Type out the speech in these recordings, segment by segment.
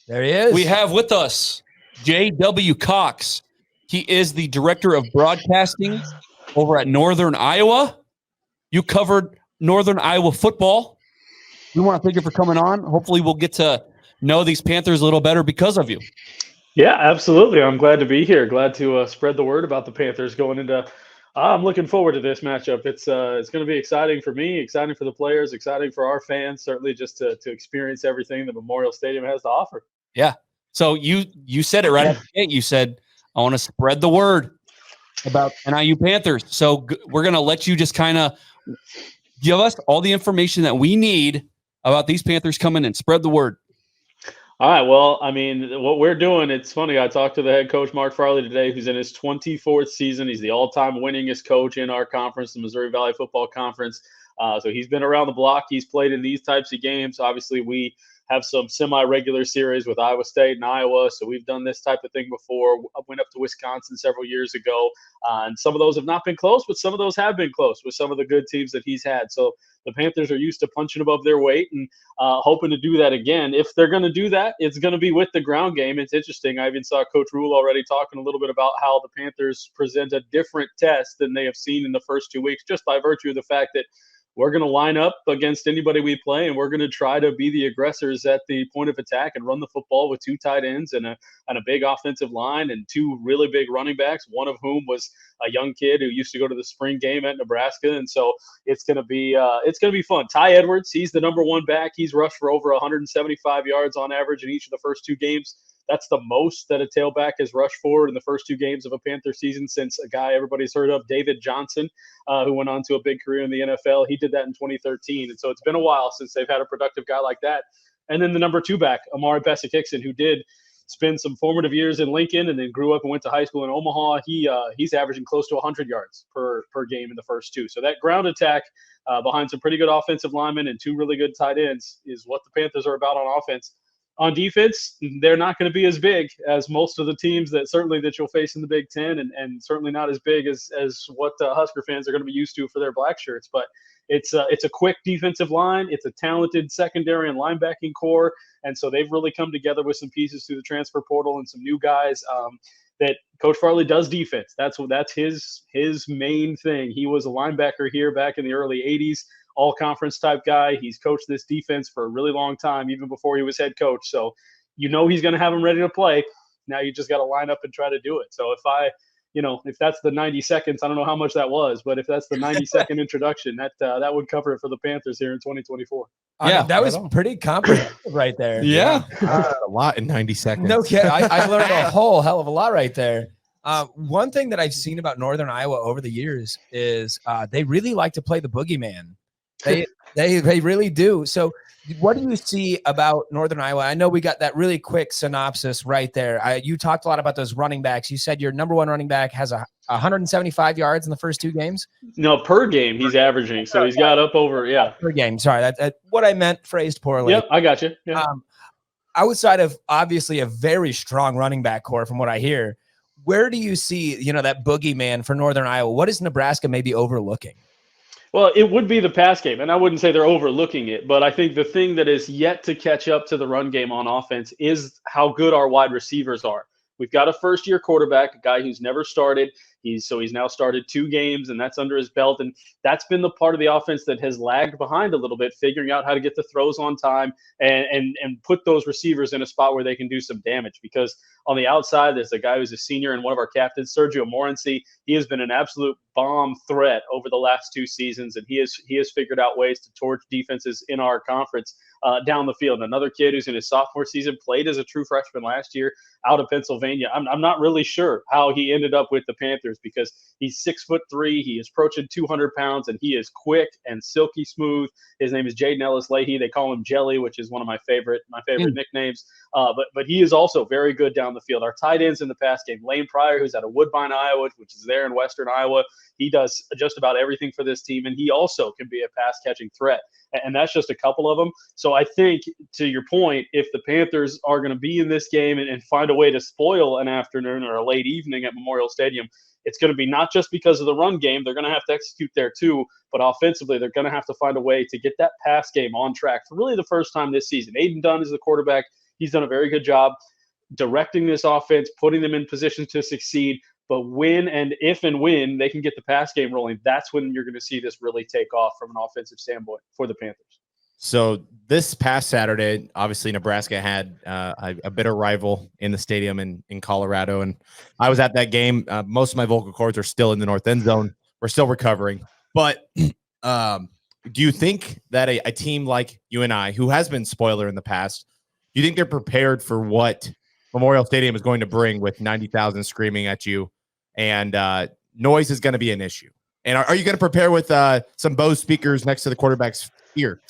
There he is. We have with us J.W. Cox. He is the director of broadcasting over at Northern Iowa. You covered Northern Iowa football. We want to thank you for coming on. Hopefully we'll get to know these Panthers a little better because of you. Yeah, absolutely. I'm glad to be here. Glad to spread the word about the Panthers going into. I'm looking forward to this matchup. It's going to be exciting for me, exciting for the players, exciting for our fans. Certainly, just to experience everything that Memorial Stadium has to offer. Yeah. So you said it right at the gate. You said, I want to spread the word about NIU Panthers. So we're going to let you just kind of give us all the information that we need about these Panthers coming and spread the word. All right. Well, I mean, what we're doing, it's funny. I talked to the head coach, Mark Farley, today, who's in his 24th season. He's the all-time winningest coach in our conference, the Missouri Valley Football Conference. So he's been around the block. He's played in these types of games. Obviously, we have some semi-regular series with Iowa State and Iowa. So we've done this type of thing before. I went up to Wisconsin several years ago. And some of those have not been close, but some of those have been close with some of the good teams that he's had. So the Panthers are used to punching above their weight and hoping to do that again. If they're going to do that, it's going to be with the ground game. It's interesting. I even saw Coach Rule already talking a little bit about how the Panthers present a different test than they have seen in the first 2 weeks, just by virtue of the fact that we're going to line up against anybody we play, and we're going to try to be the aggressors at the point of attack and run the football with 2 tight ends and a big offensive line and 2 really big running backs, one of whom was a young kid who used to go to the spring game at Nebraska. And so it's going to be fun. Ty Edwards, he's the number 1 back. He's rushed for over 175 yards on average in each of the first 2 games. That's the most that a tailback has rushed for in the first 2 games of a Panther season since a guy everybody's heard of, David Johnson, who went on to a big career in the NFL. He did that in 2013. And so it's been a while since they've had a productive guy like that. And then the number 2 back, Amari Bessick-Hickson, who did spend some formative years in Lincoln and then grew up and went to high school in Omaha. He's averaging close to 100 yards per game in the first 2. So that ground attack behind some pretty good offensive linemen and 2 really good tight ends is what the Panthers are about on offense. On defense, they're not going to be as big as most of the teams that you'll face in the Big Ten, and certainly not as big as what Husker fans are going to be used to for their black shirts. But it's a quick defensive line. It's a talented secondary and linebacking core, and so they've really come together with some pieces through the transfer portal and some new guys. That Coach Farley does defense. That's his main thing. He was a linebacker here back in the early 80s. All-conference type guy. He's coached this defense for a really long time, even before he was head coach. So he's going to have them ready to play. Now you just got to line up and try to do it. So if that's the 90 seconds, I don't know how much that was, but if that's the 90-second introduction, that would cover it for the Panthers here in 2024. Yeah, that was pretty comprehensive right there. Yeah. A lot in 90 seconds. No kidding. I learned a whole hell of a lot right there. One thing that I've seen about Northern Iowa over the years is they really like to play the boogeyman. They really do. So what do you see about Northern Iowa? I know we got that really quick synopsis right there. You talked a lot about those running backs. You said your number 1 running back has 175 yards in the first 2 games. No, per game he's averaging. So he's got up over, per game. Sorry, that what I meant phrased poorly. Yep, I got you. Yeah. Outside of obviously a very strong running back core, from what I hear, where do you see that boogeyman for Northern Iowa? What is Nebraska maybe overlooking? Well, it would be the pass game, and I wouldn't say they're overlooking it, but I think the thing that is yet to catch up to the run game on offense is how good our wide receivers are. We've got a first-year quarterback, a guy who's never started. He's now started 2 games, and that's under his belt. And that's been the part of the offense that has lagged behind a little bit, figuring out how to get the throws on time and put those receivers in a spot where they can do some damage. Because on the outside, there's a guy who's a senior and one of our captains, Sergio Morency. He has been an absolute bomb threat over the last 2 seasons, and he has figured out ways to torch defenses in our conference down the field. Another kid who's in his sophomore season, played as a true freshman last year out of Pennsylvania. I'm not really sure how he ended up with the Panthers because he's 6'3". He is approaching 200 pounds, and he is quick and silky smooth. His name is Jaden Ellis-Leahy. They call him Jelly, which is one of my favorite nicknames. But he is also very good down the field. Our tight ends in the pass game, Lane Pryor, who's out of Woodbine, Iowa, which is there in western Iowa. He does just about everything for this team, and he also can be a pass-catching threat. And that's just a couple of them. So I think, to your point, if the Panthers are going to be in this game and find a way to spoil an afternoon or a late evening at Memorial Stadium, it's going to be not just because of the run game. They're going to have to execute there too, but offensively, they're going to have to find a way to get that pass game on track for really the first time this season. Aiden Dunn is the quarterback. He's done a very good job directing this offense, putting them in position to succeed. But when they can get the pass game rolling, that's when you're going to see this really take off from an offensive standpoint for the Panthers. So this past Saturday, obviously Nebraska had a bitter rival in the stadium in Colorado, and I was at that game. Most of my vocal cords are still in the north end zone. We're still recovering. But do you think that a team like UNI, who has been spoiler in the past, do you think they're prepared for what Memorial Stadium is going to bring with 90,000 screaming at you, and noise is going to be an issue? And are you going to prepare with some Bose speakers next to the quarterback's ear?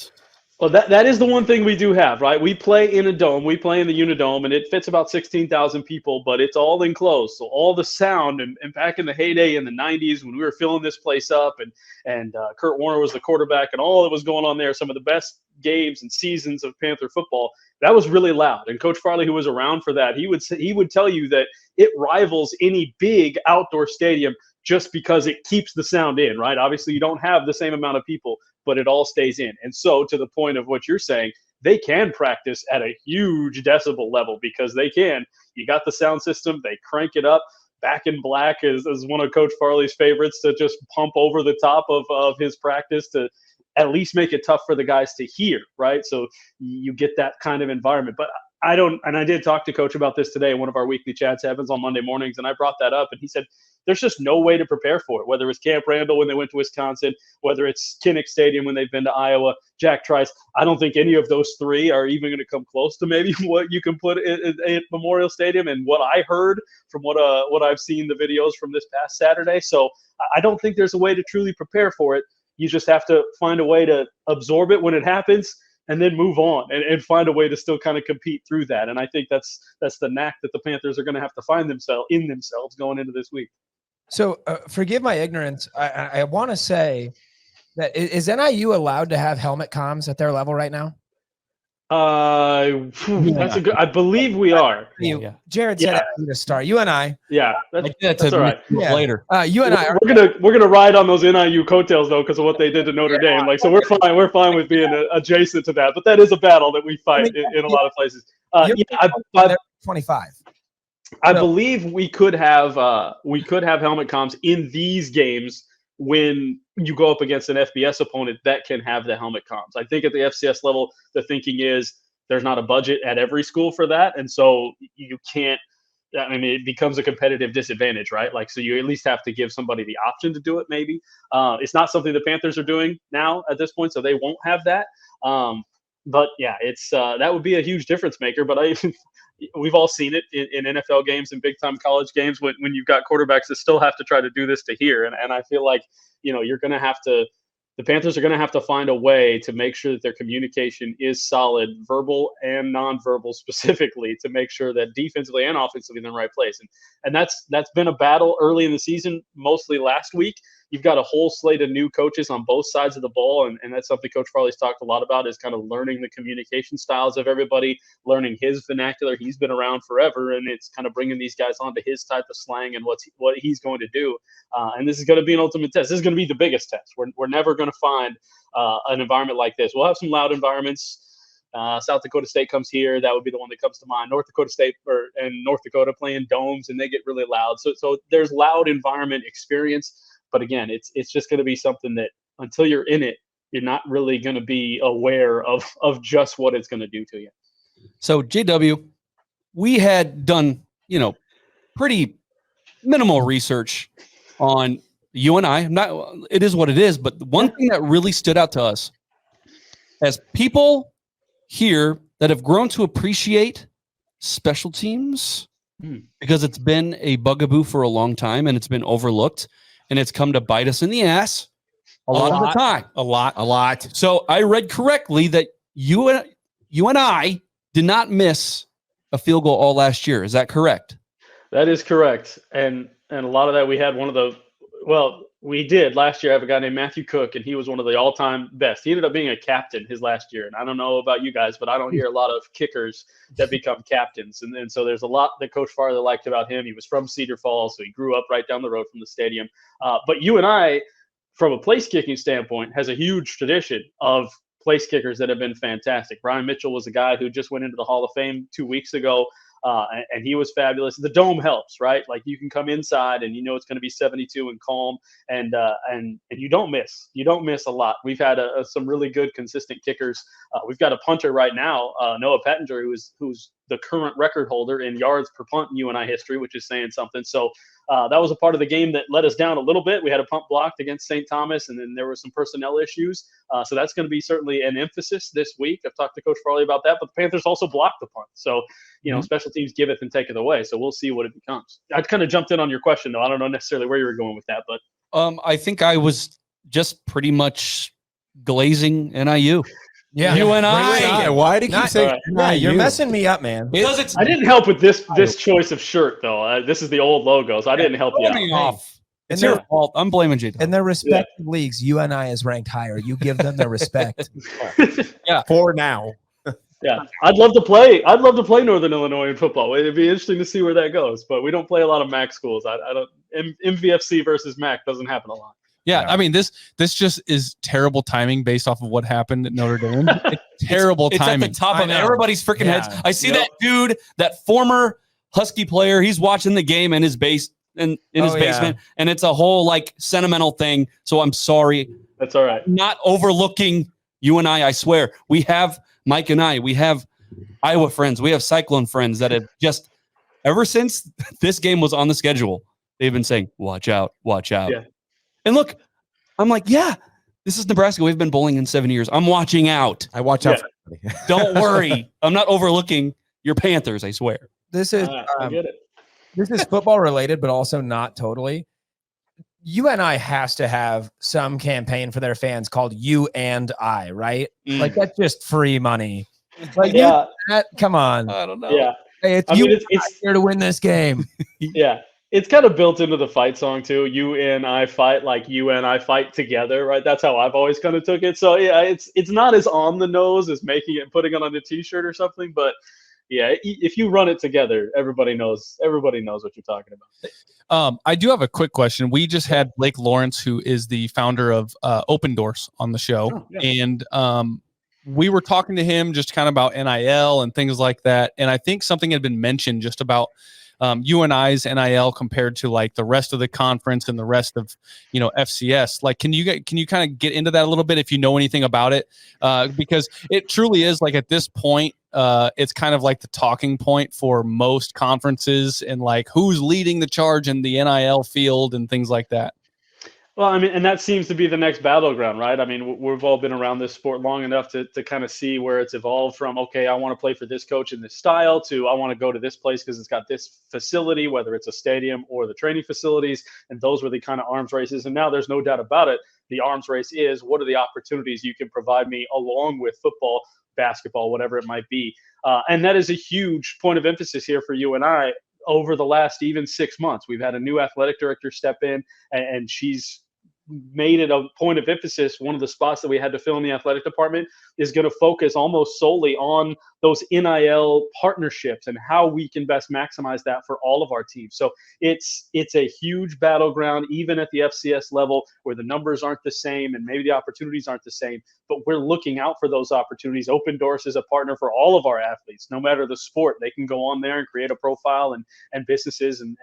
Well, that is the one thing we do have, right? We play in a dome. We play in the Unidome, and it fits about 16,000 people, but it's all enclosed. So all the sound, and back in the heyday in the 90s when we were filling this place up, and Kurt Warner was the quarterback, and all that was going on there, some of the best games and seasons of Panther football, that was really loud. And Coach Farley, who was around for that, he would tell you that it rivals any big outdoor stadium just because it keeps the sound in, right? Obviously, you don't have the same amount of people, but it all stays in. And so to the point of what you're saying, they can practice at a huge decibel level because they can. You got the sound system. They crank it up. Back in Black is one of Coach Farley's favorites to just pump over the top of his practice to at least make it tough for the guys to hear, right? So you get that kind of environment. But I did talk to Coach about this today. One of our weekly chats happens on Monday mornings, and I brought that up, and he said there's just no way to prepare for it, whether it's Camp Randall when they went to Wisconsin, whether it's Kinnick Stadium when they've been to Iowa, Jack Trice. I don't think any of those three are even going to come close to maybe what you can put at Memorial Stadium and what I heard from what I've seen the videos from this past Saturday. So I don't think there's a way to truly prepare for it. You just have to find a way to absorb it when it happens and then move on and find a way to still kind of compete through that. And I think that's the knack that the Panthers are going to have to find themselves going into this week. So forgive my ignorance. I want to say that is NIU allowed to have helmet comms at their level right now? That's a good. I believe we are. Yeah. Jared said to start. UNI. Yeah, that's all right. Later. UNI. We're gonna ride on those NIU coattails though because of what they did to Notre Dame. Like, so we're fine. We're fine with being adjacent to that. But that is a battle that we fight in a lot of places. 25. I believe we could have helmet comms in these games when you go up against an FBS opponent that can have the helmet comms. I think at the FCS level, the thinking is there's not a budget at every school for that. And so you can't, I mean, it becomes a competitive disadvantage, right? Like, so you at least have to give somebody the option to do it maybe. It's not something the Panthers are doing now at this point, so they won't have that. But yeah, it's that would be a huge difference maker. But we've all seen it in NFL games and big-time college games when you've got quarterbacks that still have to try to do this to hear. And I feel like, you're going to have to – the Panthers are going to have to find a way to make sure that their communication is solid, verbal and nonverbal specifically, to make sure that defensively and offensively in the right place. And that's been a battle early in the season, mostly last week. You've got a whole slate of new coaches on both sides of the ball, and that's something Coach Farley's talked a lot about, is kind of learning the communication styles of everybody, learning his vernacular. He's been around forever, and it's kind of bringing these guys onto his type of slang and what he's going to do. And this is going to be an ultimate test. This is going to be the biggest test. We're never going to find an environment like this. We'll have some loud environments. South Dakota State comes here. That would be the one that comes to mind. North Dakota State and North Dakota playing domes, and they get really loud. So there's loud environment experience. But again, it's just going to be something that until you're in it, you're not really going to be aware of just what it's going to do to you. So JW, we had done, pretty minimal research on UNI. It is what it is. But one thing that really stood out to us as people here that have grown to appreciate special teams, because it's been a bugaboo for a long time and it's been overlooked. And it's come to bite us in the ass a lot of the time. A lot. So I read correctly that you and I did not miss a field goal all last year. Is that correct? That is correct. And a lot of that we had we did last year. I have a guy named Matthew Cook, and he was one of the all-time best. He ended up being a captain his last year. And I don't know about you guys, but I don't hear a lot of kickers that become captains. And so there's a lot that Coach Farley liked about him. He was from Cedar Falls, so he grew up right down the road from the stadium. But UNI, from a place kicking standpoint, has a huge tradition of place kickers that have been fantastic. Brian Mitchell was a guy who just went into the Hall of Fame 2 weeks ago. And he was fabulous. The dome helps, right? Like you can come inside and you know it's going to be 72 and calm, and you don't miss. You don't miss a lot. We've had some really good, consistent kickers. We've got a punter right now, Noah Pettinger, who's the current record holder in yards per punt in UNI history, which is saying something. So that was a part of the game that let us down a little bit. We had a punt blocked against St. Thomas, and then there were some personnel issues. So that's going to be certainly an emphasis this week. I've talked to Coach Farley about that, but the Panthers also blocked the punt. So, special teams give it and take it away. So we'll see what it becomes. I kind of jumped in on your question, though. I don't know necessarily where you were going with that, but I think I was just pretty much glazing NIU. Yeah, UNI. Why do you keep saying? Yeah, you're messing me up, man. Because I didn't help with this choice of shirt, though. This is the old logo, so I didn't help you out. off. It's your fault. I'm blaming you. In their respective leagues, UNI is ranked higher. You give them their respect. Yeah, for now. Yeah, I'd love to play Northern Illinois in football. It'd be interesting to see where that goes. But we don't play a lot of MAC schools. I don't. MVFC versus MAC doesn't happen a lot. Yeah, I mean this just is terrible timing based off of what happened at Notre Dame. It's terrible timing. It's at the top of everybody's freaking heads. I see that dude, that former Husky player. He's watching the game in his base in his basement, and it's a whole like sentimental thing. So I'm sorry. That's all right. Not overlooking UNI. I swear, we have Mike and I. We have Iowa friends. We have Cyclone friends that have just ever since this game was on the schedule, they've been saying, "Watch out, watch out." Yeah. And look, I'm like, yeah, this is Nebraska. We've been bowling in 7 years. I'm watching out. I watch out. Yeah. Don't worry. I'm not overlooking your Panthers, I swear. This is I get it. This is football related, but also not totally. UNI has to have some campaign for their fans called You and I, right? Like that's just free money. Like come on. I don't know. Yeah. Hey, it's here to win this game. Yeah. It's kind of built into the fight song too. You and I fight, like you and I fight together, right? That's how I've always kind of took it. So yeah, it's not as on the nose as making it and putting it on a t-shirt or something, but yeah, if you run it together, everybody knows what you're talking about. I do have a quick question. We just had Blake Lawrence, who is the founder of Open Doors, on the show, and we were talking to him just kind of about NIL and things like that. And I think something had been mentioned just about UNI's NIL compared to like the rest of the conference and the rest of FCS. Like, can you kind of get into that a little bit if you know anything about it? Because it truly is like at this point, it's kind of like the talking point for most conferences and like who's leading the charge in the NIL field and things like that. Well, I mean, and that seems to be the next battleground, right? I mean, we've all been around this sport long enough to kind of see where it's evolved from, okay, I want to play for this coach in this style, to I want to go to this place because it's got this facility, whether it's a stadium or the training facilities. And those were the kind of arms races. And now there's no doubt about it. The arms race is, what are the opportunities you can provide me along with football, basketball, whatever it might be. And that is a huge point of emphasis here for you and I. Over the last even 6 months, we've had a new athletic director step in, and she's made it a point of emphasis. One of the spots that we had to fill in the athletic department is going to focus almost solely on those NIL partnerships and how we can best maximize that for all of our teams. So it's a huge battleground, even at the FCS level, where the numbers aren't the same and maybe the opportunities aren't the same, but we're looking out for those opportunities. Open Doors is a partner for all of our athletes, no matter the sport. They can go on there and create a profile, and businesses and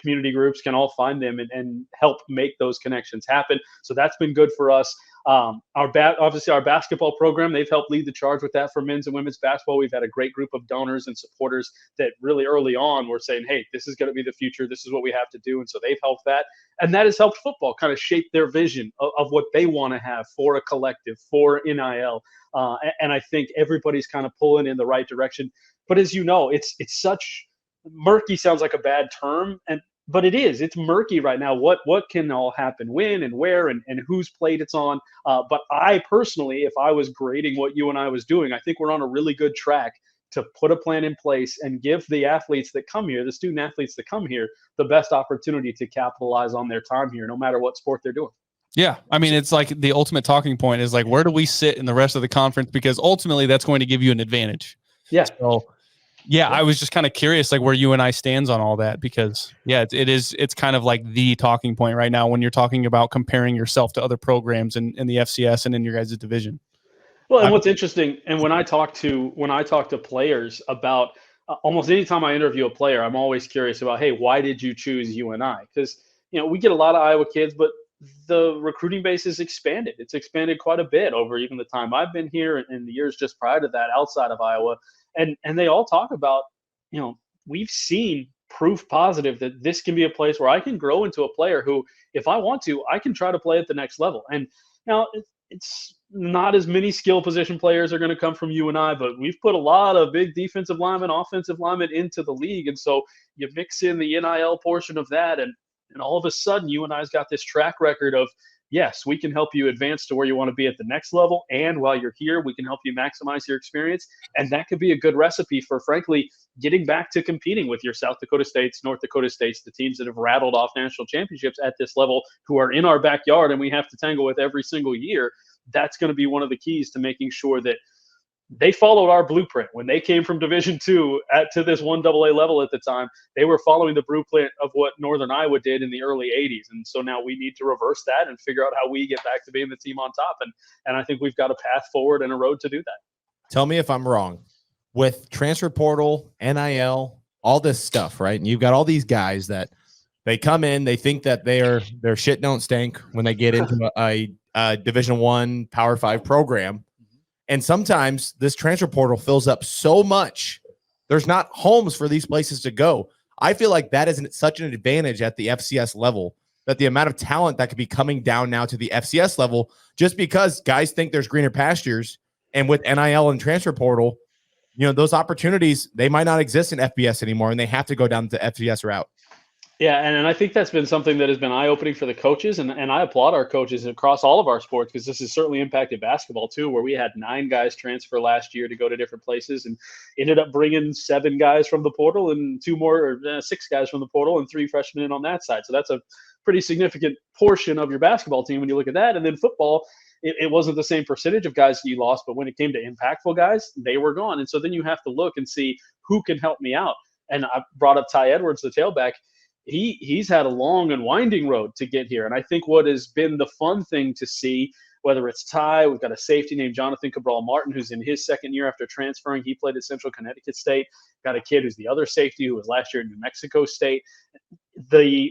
community groups can all find them and help make those connections happen. So that's been good for us. Obviously our basketball program, they've helped lead the charge with that for men's and women's basketball. We've had a great group of donors and supporters that really early on were saying, hey, this is going to be the future. This is what we have to do. And so they've helped that. And that has helped football kind of shape their vision of what they want to have for a collective, for NIL. And I think everybody's kind of pulling in the right direction. But as you know, it's such murky, sounds like a bad term, but it's murky right now. What can all happen, when and where, and whose plate it's on. But I personally, if I was grading what you and I was doing, I think we're on a really good track to put a plan in place and give the athletes that come here, the student athletes that come here, the best opportunity to capitalize on their time here, no matter what sport they're doing. Yeah. I mean, it's like the ultimate talking point is like, where do we sit in the rest of the conference? Because ultimately that's going to give you an advantage. Yeah. So yeah, I was just kind of curious, like where UNI stands on all that, because it's kind of like the talking point right now when you're talking about comparing yourself to other programs in the FCS and in your guys' division. Well, and what's interesting, and when I talk to players about almost anytime I interview a player, I'm always curious about, hey, why did you choose UNI? Because we get a lot of Iowa kids, but the recruiting base is expanded. It's expanded quite a bit over even the time I've been here and the years just prior to that outside of Iowa, and they all talk about, we've seen proof positive that this can be a place where I can grow into a player who, if I want to, I can try to play at the next level. And now it's not as many skill position players are going to come from UNI, but we've put a lot of big defensive linemen, offensive linemen into the league. And so you mix in the NIL portion of that, and all of a sudden UNI's got this track record of, yes, we can help you advance to where you want to be at the next level. And while you're here, we can help you maximize your experience. And that could be a good recipe for, frankly, getting back to competing with your South Dakota States, North Dakota States, the teams that have rattled off national championships at this level, who are in our backyard and we have to tangle with every single year. That's going to be one of the keys to making sure that they followed our blueprint. When they came from Division II to this 1AA level at the time, they were following the blueprint of what Northern Iowa did in the early 80s. And so now we need to reverse that and figure out how we get back to being the team on top. And I think we've got a path forward and a road to do that. Tell me if I'm wrong. With transfer portal, NIL, all this stuff, right? And you've got all these guys that they come in, they think that their shit don't stink when they get into a Division I Power 5 program. And sometimes this transfer portal fills up so much, there's not homes for these places to go. I feel like that isn't such an advantage at the FCS level, that the amount of talent that could be coming down now to the FCS level, just because guys think there's greener pastures. And with NIL and transfer portal, those opportunities, they might not exist in FBS anymore, and they have to go down the FCS route. Yeah, and I think that's been something that has been eye-opening for the coaches, and I applaud our coaches across all of our sports, because this has certainly impacted basketball too, where we had 9 guys transfer last year to go to different places and ended up bringing 7 guys from the portal and 6 guys from the portal and 3 freshmen in on that side. So that's a pretty significant portion of your basketball team when you look at that. And then football, it wasn't the same percentage of guys that you lost, but when it came to impactful guys, they were gone. And so then you have to look and see who can help me out. And I brought up Ty Edwards, the tailback. He's had a long and winding road to get here. And I think what has been the fun thing to see, whether it's Ty, we've got a safety named Jonathan Cabral-Martin, who's in his second year after transferring. He played at Central Connecticut State. Got a kid who's the other safety who was last year at New Mexico State. The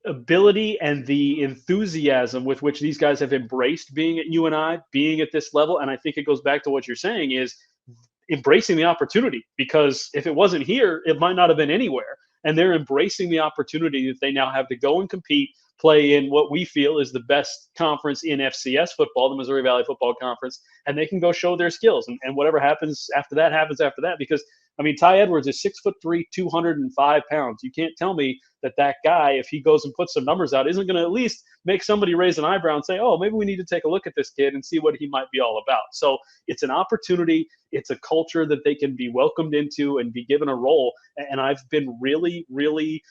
ability and the enthusiasm with which these guys have embraced being at UNI, being at this level, and I think it goes back to what you're saying, is embracing the opportunity, because if it wasn't here, it might not have been anywhere. And they're embracing the opportunity that they now have to go and compete, play in what we feel is the best conference in FCS football, the Missouri Valley Football Conference, and they can go show their skills. And whatever happens after that happens after that. Because, Ty Edwards is 6'3", 205 pounds. You can't tell me that guy, if he goes and puts some numbers out, isn't going to at least make somebody raise an eyebrow and say, oh, maybe we need to take a look at this kid and see what he might be all about. So it's an opportunity. It's a culture that they can be welcomed into and be given a role. And I've been really, really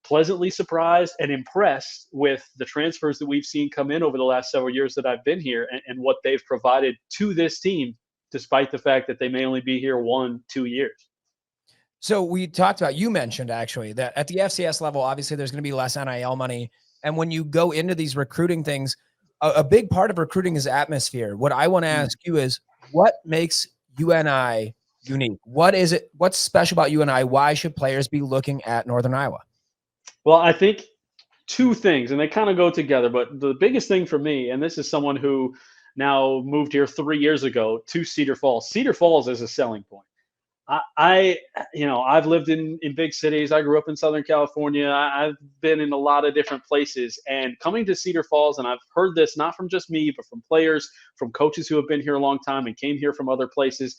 pleasantly surprised and impressed with the transfers that we've seen come in over the last several years that I've been here, and what they've provided to this team, despite the fact that they may only be here 1-2 years. So you mentioned actually that at the FCS level, obviously there's going to be less NIL money. And when you go into these recruiting things, a big part of recruiting is atmosphere. What I want to ask you is, what makes UNI unique? What is it? What's special about UNI? Why should players be looking at Northern Iowa? Well, I think 2 things, and they kind of go together. But the biggest thing for me, and this is someone who now moved here 3 years ago to Cedar Falls. Cedar Falls is a selling point. I've lived in big cities. I grew up in Southern California. I've been in a lot of different places, and coming to Cedar Falls, and I've heard this not from just me, but from players, from coaches who have been here a long time and came here from other places.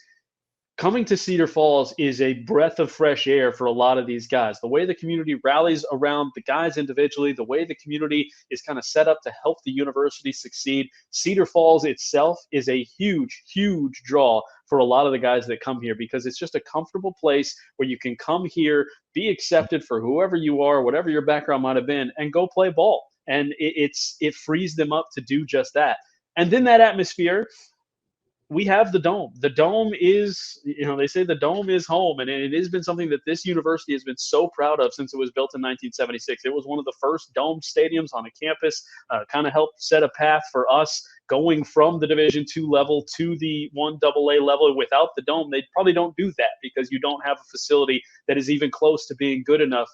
Coming to Cedar Falls is a breath of fresh air for a lot of these guys. The way the community rallies around the guys individually, the way the community is kind of set up to help the university succeed. Cedar Falls itself is a huge, huge draw for a lot of the guys that come here, because it's just a comfortable place where you can come here, be accepted for whoever you are, whatever your background might have been, and go play ball. And it frees them up to do just that. And then that atmosphere, we have the Dome. The Dome is, they say the Dome is home, and it has been something that this university has been so proud of since it was built in 1976. It was one of the first Dome stadiums on a campus, kind of helped set a path for us going from the Division II level to the 1AA level without the dome, they probably don't do that because you don't have a facility that is even close to being good enough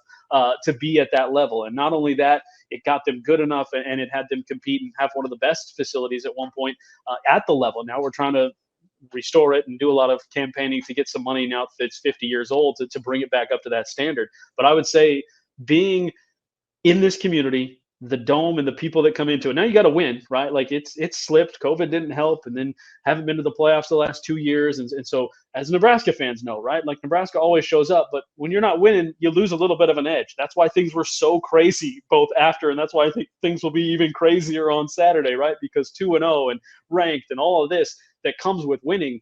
to be at that level. And not only that, it got them good enough and it had them compete and have one of the best facilities at one point at the level. Now we're trying to restore it and do a lot of campaigning to get some money now that it's 50 years old to bring it back up to that standard. But I would say being in this community, the dome and the people that come into it, now you got to win, right? Like it's slipped. COVID didn't help, and then haven't been to the playoffs the last 2 years. And so as Nebraska fans know, right? Like Nebraska always shows up, but when you're not winning, you lose a little bit of an edge. That's why things were so crazy both after, and that's why I think things will be even crazier on Saturday, right? Because 2-0 and ranked and all of this that comes with winning.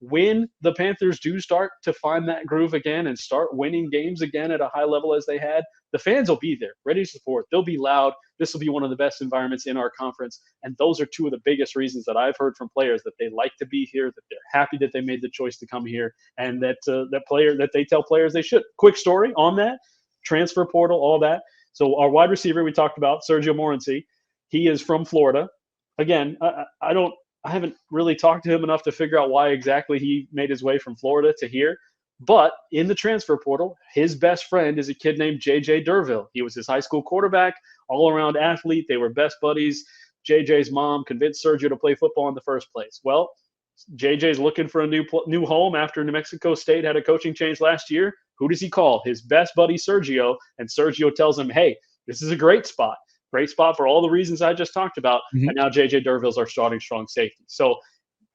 When the Panthers do start to find that groove again and start winning games again at a high level as they had, the fans will be there, ready to support. They'll be loud. This will be one of the best environments in our conference. And those are two of the biggest reasons that I've heard from players that they like to be here, that they're happy that they made the choice to come here, and that they tell players they should. Quick story on that, transfer portal, all that. So our wide receiver we talked about, Sergio Morency, he is from Florida. Again, I haven't really talked to him enough to figure out why exactly he made his way from Florida to here. But in the transfer portal, his best friend is a kid named J.J. Derville. He was his high school quarterback, all-around athlete. They were best buddies. J.J.'s mom convinced Sergio to play football in the first place. Well, J.J.'s looking for a new home after New Mexico State had a coaching change last year. Who does he call? His best buddy, Sergio. And Sergio tells him, hey, this is a great spot. Great spot for all the reasons I just talked about. Mm-hmm. And now J.J. Derville's our starting strong safety. So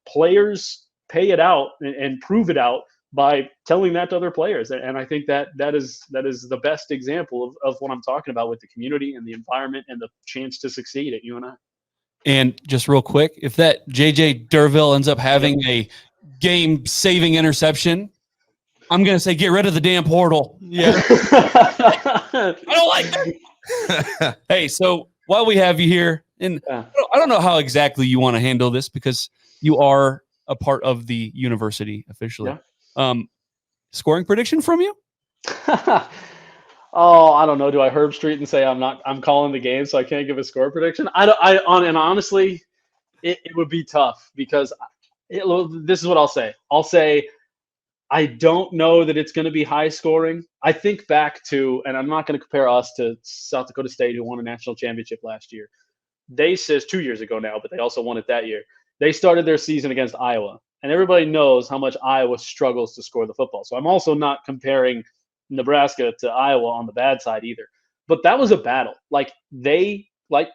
players pay it out and prove it out by telling that to other players. And I think that is the best example of what I'm talking about with the community and the environment and the chance to succeed at UNI. And just real quick, if that J.J. Derville ends up having a game-saving interception, I'm going to say get rid of the damn portal. Yeah. I don't like that. Hey, so while we have you here, and I don't know how exactly you want to handle this because you are a part of the university officially. Yeah. Scoring prediction from you? Oh, I don't know. Do I Herb Street and say I'm calling the game, so I can't give a score prediction? Honestly, it would be tough because this is what I'll say. I'll say I don't know that it's going to be high scoring. I think back to, and I'm not going to compare us to South Dakota State, who won a national championship last year. They says 2 years ago now, but they also won it that year. They started their season against Iowa, and everybody knows how much Iowa struggles to score the football. So I'm also not comparing Nebraska to Iowa on the bad side either. But that was a battle. Like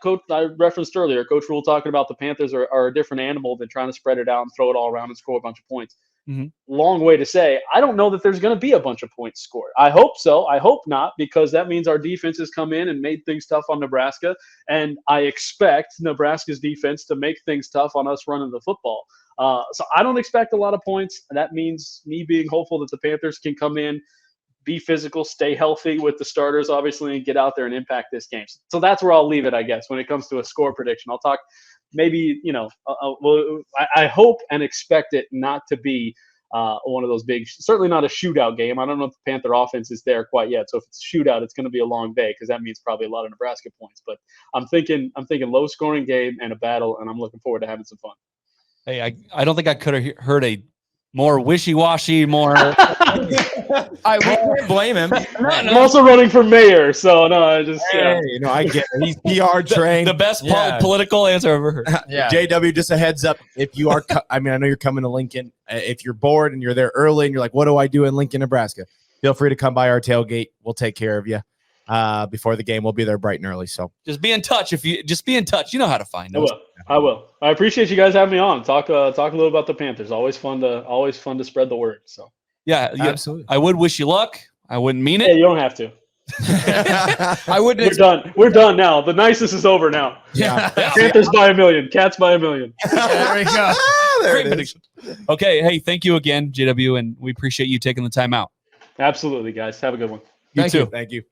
Coach I referenced earlier, Coach Rule talking about the Panthers are a different animal than trying to spread it out and throw it all around and score a bunch of points. Mm-hmm. Long way to say, I don't know that there's going to be a bunch of points scored. I hope so. I hope not, because that means our defense has come in and made things tough on Nebraska. And I expect Nebraska's defense to make things tough on us running the football. So I don't expect a lot of points. That means me being hopeful that the Panthers can come in, be physical, stay healthy with the starters, obviously, and get out there and impact this game. So that's where I'll leave it, I guess, when it comes to a score prediction. I'll talk maybe, I hope and expect it not to be one of those big, certainly not a shootout game. I don't know if the Panther offense is there quite yet. So if it's a shootout, it's going to be a long day because that means probably a lot of Nebraska points. But I'm thinking low scoring game and a battle, and I'm looking forward to having some fun. Hey, I don't think I could have heard a more wishy-washy, more. I can't blame him. I'm also running for mayor, so no, I just. I get it. He's PR trained. The best political answer I've ever heard. Yeah. JW, just a heads up. If you are, I know you're coming to Lincoln. If you're bored and you're there early and you're like, what do I do in Lincoln, Nebraska? Feel free to come by our tailgate. We'll take care of you. Before the game, we'll be there bright and early. So just be in touch. You know how to find us. I will. I appreciate you guys having me on. Talk a little about the Panthers. Always fun to spread the word. So yeah, absolutely. I would wish you luck. I wouldn't mean it. Hey, you don't have to. I wouldn't. We're done. We're done now. The nicest is over now. Yeah. Panthers by 1 million. Cats by 1 million. There we go. Great prediction. Okay. Hey, thank you again, JW, and we appreciate you taking the time out. Absolutely, guys. Have a good one. You too. Thank you.